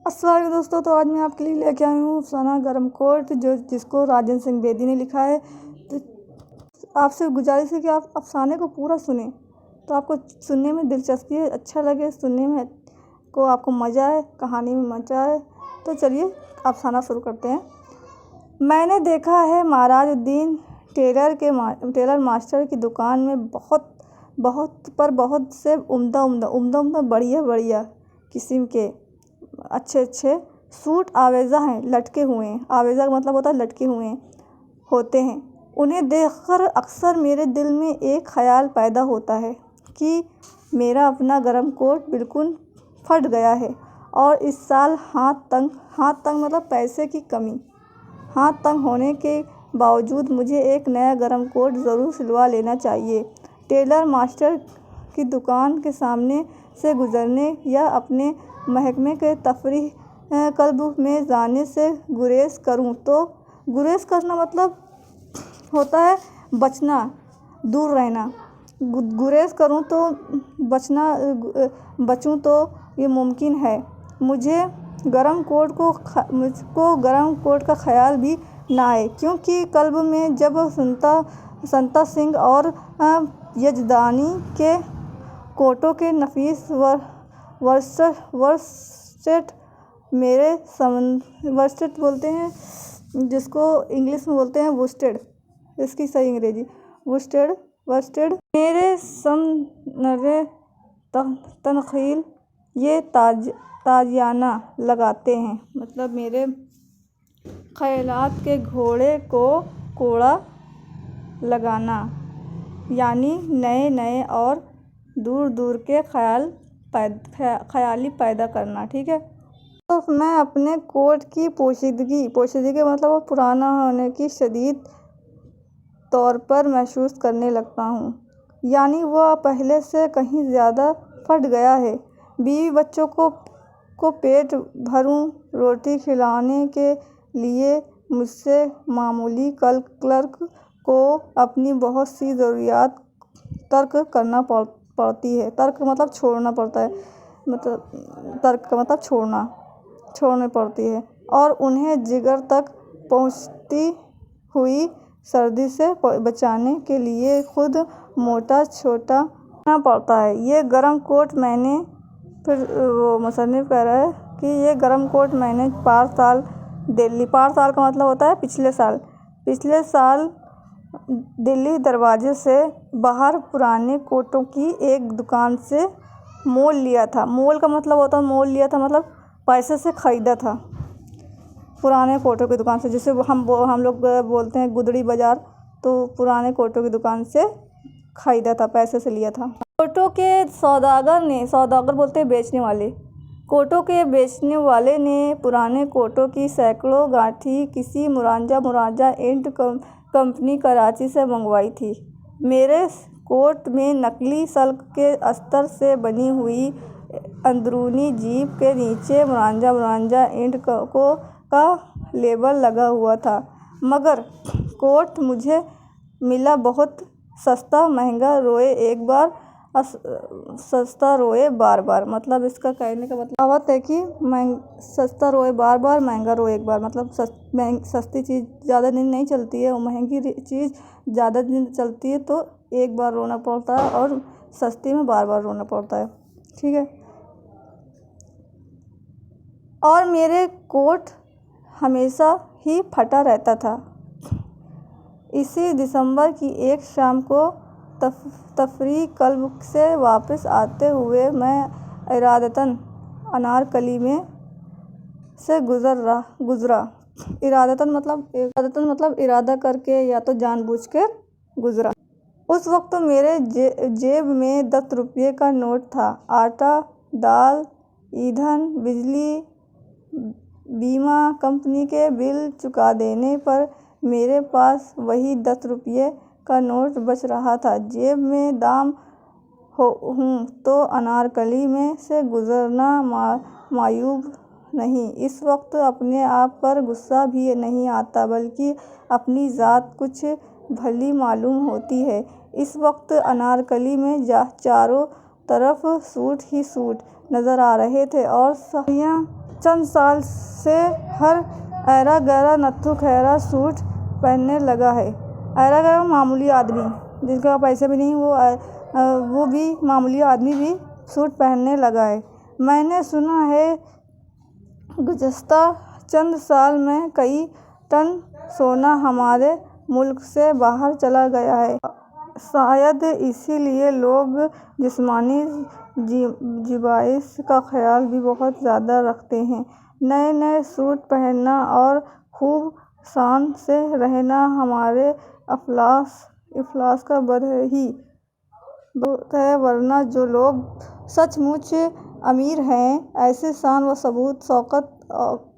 अस्सलाम वालेकुम दोस्तों। तो आज मैं आपके लिए लेके आई हूँ अफसाना गर्म कोट जिसको राजेंद्र सिंह बेदी ने लिखा है। तो आपसे गुजारिश है कि आप अफसाने को पूरा सुने, तो आपको सुनने में दिलचस्पी है, अच्छा लगे सुनने में को, आपको मज़ा आए, कहानी में मज़ा आए। तो चलिए अफसाना शुरू करते हैं। मैंने देखा है महाराजुद्दीन टेलर मास्टर की दुकान में बहुत से उम्दा बढ़िया किस्म के अच्छे सूट आवेज़ा हैं, लटके हुए हैं। आवेज़ा का मतलब होता है लटके हुए होते हैं। उन्हें देखकर अक्सर मेरे दिल में एक ख़याल पैदा होता है कि मेरा अपना गर्म कोट बिल्कुल फट गया है और इस साल हाथ तंग मतलब पैसे की कमी। हाथ तंग होने के बावजूद मुझे एक नया गर्म कोट ज़रूर सिलवा लेना चाहिए। टेलर मास्टर की दुकान के सामने से गुज़रने या अपने महकमे के तफरीह क्लब में जाने से गुरेज करूं तो गुरेज करना मतलब होता है बचना, दूर रहना। गुरेज करूं तो बचूं तो ये मुमकिन है। मुझको गर्म कोट का ख्याल भी ना आए, क्योंकि क्लब में जब संता सिंह और यजदानी के कोटों के नफीस वर्स्टेड वर्स्टेड बोलते हैं, जिसको इंग्लिश में बोलते हैं वुस्टेड, इसकी सही अंग्रेजी वर्स्टेड मेरे समनरे तनखील ये ताजियाना लगाते हैं, मतलब मेरे ख्यालात के घोड़े को कोड़ा लगाना, यानी नए और दूर के ख्याली पैदा करना। ठीक है। तो मैं अपने कोट की पोशीदगी मतलब वो पुराना होने की शदीद तौर पर महसूस करने लगता हूँ, यानी वह पहले से कहीं ज़्यादा फट गया है। बीवी बच्चों को पेट भरूं रोटी खिलाने के लिए मुझसे मामूली क्लर्क को अपनी बहुत सी ज़रूरियात तर्क करना पड़ती है। तर्क मतलब छोड़ना पड़ता है, मतलब तर्क का मतलब छोड़नी पड़ती है, और उन्हें जिगर तक पहुंचती हुई सर्दी से बचाने के लिए खुद मोटा छोटा करना पड़ता है। ये गर्म कोट मैंने मुसन्निफ़ कह रहा है कि ये गर्म कोट मैंने पार साल का मतलब होता है पिछले साल दिल्ली दरवाजे से बाहर पुराने कोटों की एक दुकान से मोल लिया था। मोल का मतलब होता है मतलब पैसे से ख़रीदा था, पुराने कोटों की दुकान से, जिसे हम लोग बोलते हैं गुदड़ी बाज़ार। तो पुराने कोटों की दुकान से ख़रीदा था, पैसे से लिया था। कोटों के सौदागर बोलते हैं बेचने वाले। कोटों के बेचने वाले ने पुराने कोटों की सैकड़ों गांठी किसी मुराजा एंड कंपनी कराची से मंगवाई थी। मेरे कोट में नकली सल्क के अस्तर से बनी हुई अंदरूनी जीप के नीचे मुराजा एंड का लेबल लगा हुआ था, मगर कोट मुझे मिला बहुत सस्ता, महंगा रोए एक बार, सस्ता रोए बार बार। मतलब इसका कहने का मतलब है कि सस्ता रोए बार बार, महंगा रोए एक बार। मतलब सस्ती चीज़ ज़्यादा दिन नहीं चलती है और महंगी चीज़ ज़्यादा दिन चलती है, तो एक बार रोना पड़ता है और सस्ती में बार बार रोना पड़ता है। ठीक है। और मेरे कोट हमेशा ही फटा रहता था। इसी दिसंबर की एक शाम को तफरीह क्लब से वापस आते हुए मैं इरादतन अनारकली में से गुज़रा। इरादतन मतलब इरादा करके या तो जानबूझकर गुज़रा। उस वक्त मेरे जेब में 10 रुपये का नोट था। आटा, दाल, ईंधन, बिजली, बीमा कंपनी के बिल चुका देने पर मेरे पास वही 10 रुपये का नोट बच रहा था। जेब में दाम हूँ तो अनारकली में से गुज़रना मायूब नहीं। इस वक्त अपने आप पर गुस्सा भी नहीं आता, बल्कि अपनी ज़ात कुछ भली मालूम होती है। इस वक्त अनारकली में चारों तरफ सूट ही सूट नज़र आ रहे थे और चंद साल से हर ऐरा गैरा नत्थु खैरा सूट पहनने लगा है। ऐरा गैरा मामूली आदमी जिनके पास पैसे भी नहीं, वो भी मामूली आदमी भी सूट पहनने लगा है। मैंने सुना है गुज़श्ता चंद साल में कई टन सोना हमारे मुल्क से बाहर चला गया है। शायद इसीलिए लोग जिस्मानी ज़िबाइश का ख्याल भी बहुत ज़्यादा रखते हैं। नए नए सूट पहनना और खूब शान से रहना हमारे अफलास का बदही है, वरना जो लोग सचमुच अमीर हैं ऐसे शान व सबूत शौकत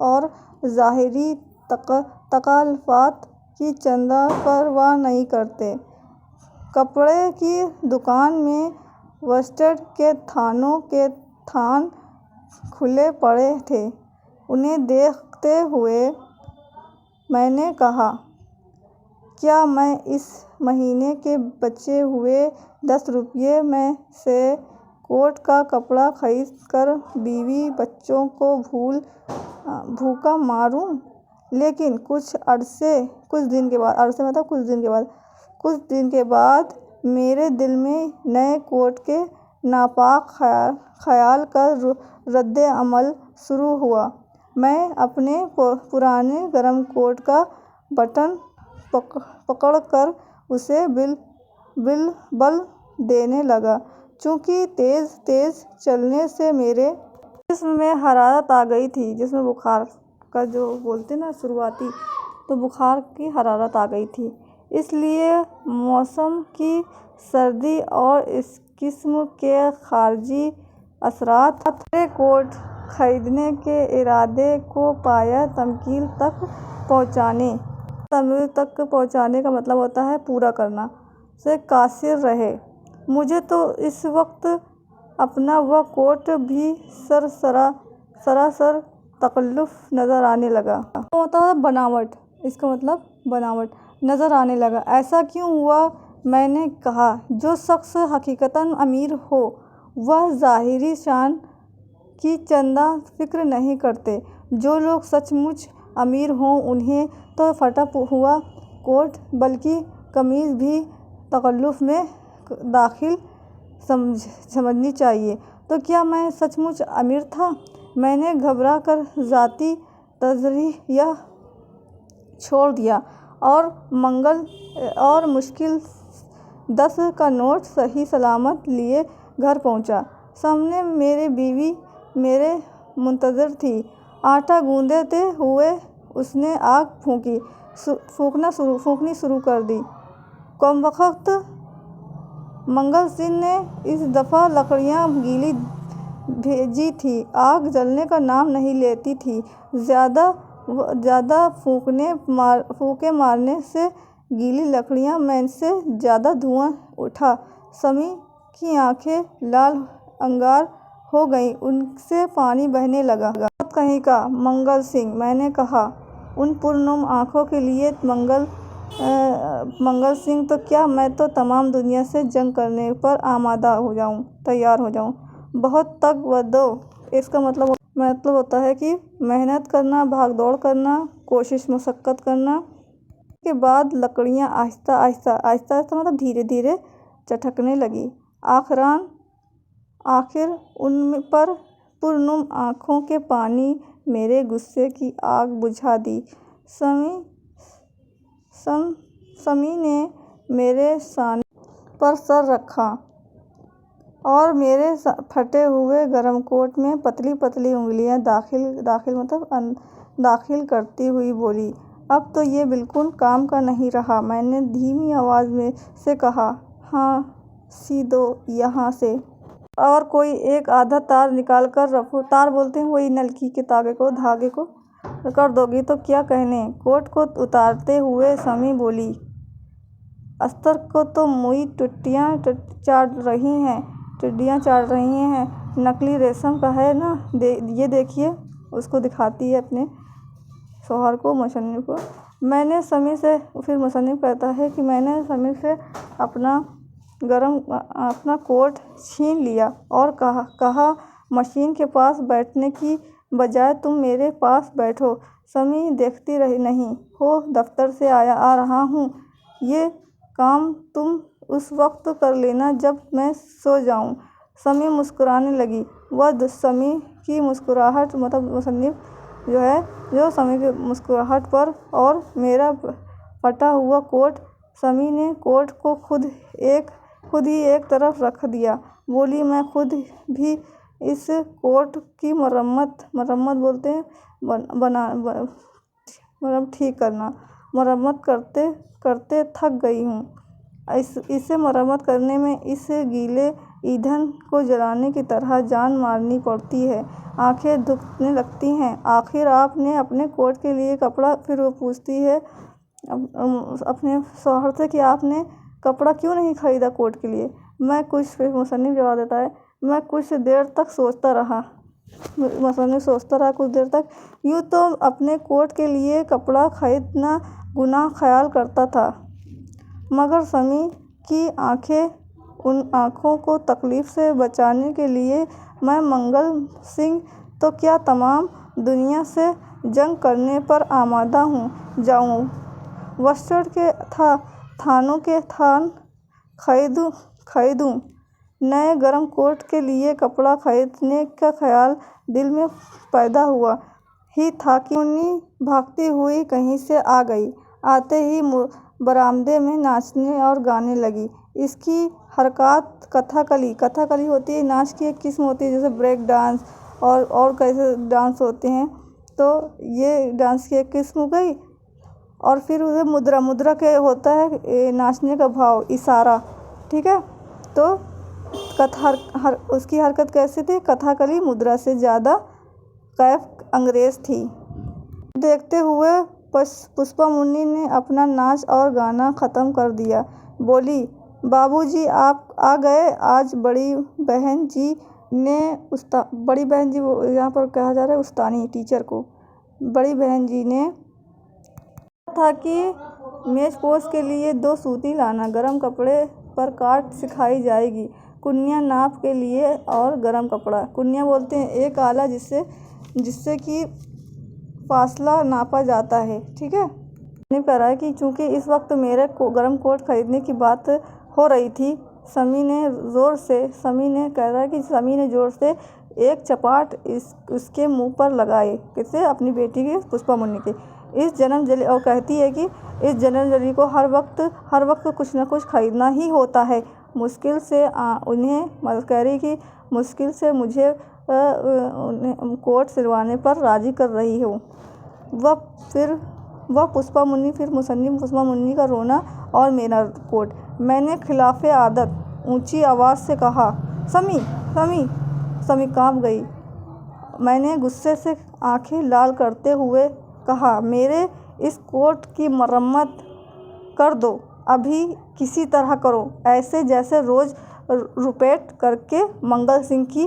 और ज़ाहिरी तकालुफ़ात की चंदा परवाह नहीं करते। कपड़े की दुकान में वस्ट्रेड के थानों के थान खुले पड़े थे। उन्हें देखते हुए मैंने कहा, क्या मैं इस महीने के बचे हुए 10 रुपये में से कोट का कपड़ा खरीद कर बीवी बच्चों को भूखा मारूं? लेकिन कुछ दिन के बाद मेरे दिल में नए कोट के नापाक ख्याल का रद्द अमल शुरू हुआ। मैं अपने पुराने गर्म कोट का बटन पकड़कर उसे बल देने लगा। चूँकि तेज़ चलने से मेरे जिस्म में हरारत आ गई थी, जिसमें बुखार का जो बोलते ना शुरुआती, तो बुखार की हरारत आ गई थी, इसलिए मौसम की सर्दी और इस किस्म के खारजी असरात मेरे कोट खरीदने के इरादे को पाया तकमील तक पहुँचाने का मतलब होता है पूरा करना से कासिर रहे। मुझे तो इस वक्त अपना वह कोट भी सरासर तकल्लुफ़ नज़र आने लगा। होता है बनावट, इसका मतलब बनावट नज़र आने लगा। ऐसा क्यों हुआ? मैंने कहा, जो शख्स हकीकतन अमीर हो वह ज़ाहिरी शान की चंदा फिक्र नहीं करते। जो लोग सचमुच अमीर हों उन्हें तो फटा हुआ कोट बल्कि कमीज़ भी तकल्लुफ़ में दाखिल समझनी चाहिए। तो क्या मैं सचमुच अमीर था? मैंने घबरा कर ज़ाती तज़रिया छोड़ दिया और मुश्किल 10 का नोट सही सलामत लिए घर पहुंचा। सामने मेरी बीवी मेरे मुंतज़िर थी। आटा गूंदते हुए उसने आग फूंकनी शुरू कर दी। कमबख्त मंगल सिंह ने इस दफ़ा लकड़ियाँ गीली भेजी थी। आग जलने का नाम नहीं लेती थी। ज़्यादा फूंके मारने से गीली लकड़ियाँ में से ज़्यादा धुआं उठा। समी की आंखें लाल अंगार हो गईं, उनसे पानी बहने लगा। मौत कहीं का मंगल सिंह, मैंने कहा उन पुरनुम आँखों के लिए। मंगल सिंह तो क्या, मैं तो तमाम दुनिया से जंग करने पर तैयार हो जाऊँ। बहुत तक व दो, इसका मतलब होता है कि मेहनत करना, भाग दौड़ करना, कोशिश मशक्क़त करना। के बाद लकड़ियाँ आहिस्ता मतलब धीरे धीरे चटकने लगी। आखिर उन पर पुरनुम आँखों के पानी मेरे गुस्से की आग बुझा दी। समी ने मेरे साने पर सर रखा और मेरे फटे हुए गर्म कोट में पतली पतली उंगलियां दाखिल करती हुई बोली, अब तो ये बिल्कुल काम का नहीं रहा। मैंने धीमी आवाज़ में से कहा, हाँ सी दो यहाँ से। और कोई एक आधा तार निकाल कर रफू, तार बोलते हैं वही नलकी के धागे को कर दोगी तो क्या कहने। कोट को उतारते हुए समी बोली, अस्तर को तो मुई टिड्डियाँ चाट रही हैं। नकली रेशम का है ना, ये देखिए। उसको दिखाती है अपने शौहर को, मुसन्निफ़ को। मैंने समी से, फिर मुसन्निफ़ कहता है कि मैंने समी से अपना कोट छीन लिया और कहा मशीन के पास बैठने की बजाय तुम मेरे पास बैठो। समी देखती रही, नहीं हो दफ्तर से आ रहा हूँ, ये काम तुम उस वक्त कर लेना जब मैं सो जाऊँ। समी मुस्कुराने लगी। वह समी की मुस्कुराहट मुसन्निफ जो समी की मुस्कुराहट पर और मेरा फटा हुआ कोट। समी ने कोट को खुद ही एक तरफ रख दिया। बोली, मैं खुद भी इस कोट की मरम्मत बोलते हैं ठीक करना, मरम्मत करते करते थक गई हूँ। इसे मरम्मत करने में इस गीले ईंधन को जलाने की तरह जान मारनी पड़ती है। आंखें दुखने लगती हैं। आखिर आपने अपने कोट के लिए कपड़ा, फिर वो पूछती है अपने शौहर से कि आपने कपड़ा क्यों नहीं खरीदा कोट के लिए। फिर मुसन्निफ जवाब देता है, मैं कुछ देर तक सोचता रहा। मुसन्निफ सोचता रहा कुछ देर तक। यूँ तो अपने कोट के लिए कपड़ा खरीदना गुनाह ख्याल करता था, मगर समी की उन आँखों को तकलीफ से बचाने के लिए मैं मंगल सिंह तो क्या तमाम दुनिया से जंग करने पर आमादा जाऊँ। वस्ट्रेड के थानों के थान खरीदूँ। नए गर्म कोट के लिए कपड़ा खरीदने का ख्याल दिल में पैदा हुआ ही था कि मुन्नी भागती हुई कहीं से आ गई। आते ही बरामदे में नाचने और गाने लगी। इसकी हरकत कथकली होती है। नाच की एक किस्म होती है, जैसे ब्रेक डांस और कैसे डांस होते हैं, तो ये डांस की एक किस्म हो गई। और फिर उधर मुद्रा के होता है नाचने का भाव, इशारा, ठीक है। तो उसकी हरकत कैसी थी? कथकली मुद्रा से ज़्यादा कैफ अंग्रेज थी। देखते हुए पुष्पा मुन्नी ने अपना नाच और गाना ख़त्म कर दिया। बोली, बाबूजी आप आ गए। आज बड़ी बहन जी यहाँ पर कहा जा रहा है उस्तानी टीचर को। बड़ी बहन जी ने था कि मेज पोश के लिए 2 सूती लाना, गरम कपड़े पर काट सिखाई जाएगी। कुन्या नाप के लिए और गरम कपड़ा। कुन्या बोलते हैं एक आला जिससे कि फासला नापा जाता है, ठीक है। नहीं कह रहा है कि चूँकि इस वक्त मेरे गरम कोट खरीदने की बात हो रही थी, समी ने ज़ोर से एक चपाट उसके मुंह पर लगाए। किससे? अपनी बेटी की, पुष्पा मुन्नी की। और कहती है कि इस जन्मजली को हर वक्त कुछ न कुछ खरीदना ही होता है। मुश्किल से मुझे कोट सिलवाने पर राजी कर रही हो। वह पुष्पा मुन्नी, फिर मुसन्निफ पुष्पा मुन्नी का रोना और मेरा कोट। मैंने खिलाफ़े आदत ऊंची आवाज़ से कहा, समी समी। समी कांप गई। मैंने गुस्से से आंखें लाल करते हुए कहा, मेरे इस कोट की मरम्मत कर दो, अभी किसी तरह करो, ऐसे जैसे रोज़ रुपेट करके मंगल सिंह की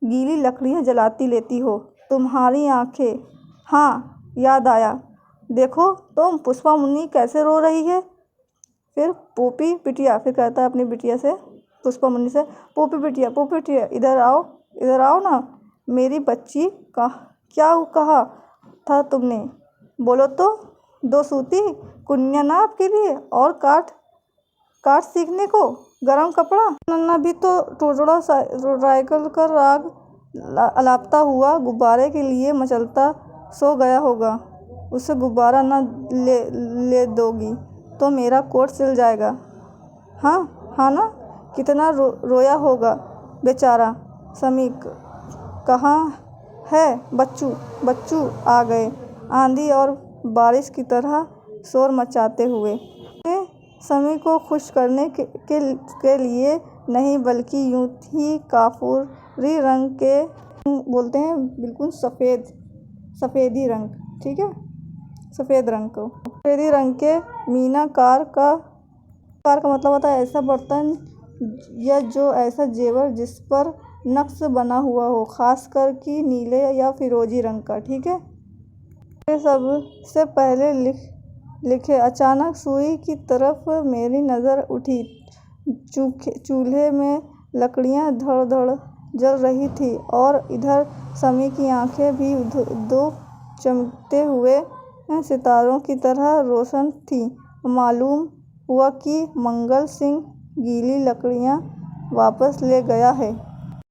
गीली लकड़ियाँ जलाती लेती हो। तुम्हारी आंखें, हाँ याद आया, देखो तो पुष्पा मुन्नी कैसे रो रही है। फिर पोपी बिटिया, फिर कहता है अपनी बिटिया से, पुष्पा मुन्नी से, पोपी बिटिया इधर आओ ना। मेरी बच्ची क्या कहा था तुमने? बोलो तो। 2 सूती कुन्या नाप के लिए और काट सीखने को गरम कपड़ा। नन्ना भी तो टोटड़ा साइकिल का राग अलापता हुआ गुब्बारे के लिए मचलता सो गया होगा। उसे गुब्बारा न ले दोगी तो मेरा कोट सिल जाएगा। हाँ ना? कितना रोया होगा बेचारा। समी, कहाँ है बच्चू आ गए आंधी और बारिश की तरह शोर मचाते हुए। समी को खुश करने के लिए नहीं, बल्कि यूं ही काफूरी रंग के बोलते हैं, बिल्कुल सफ़ेदी रंग, ठीक है, सफ़ेद रंग को, सफ़ेदी रंग के मीनाकार का मतलब होता है ऐसा बर्तन या जो ऐसा जेवर जिस पर नक्श बना हुआ हो, खासकर कि नीले या फिरोजी रंग का, ठीक है। सबसे पहले लिखे। अचानक सुई की तरफ मेरी नज़र उठी। चूल्हे में लकड़ियाँ धड़-धड़ जल रही थी और इधर समी की आंखें भी दो चमकते हुए सितारों की तरह रोशन थीं। मालूम हुआ कि मंगल सिंह गीली लकड़ियाँ वापस ले गया है।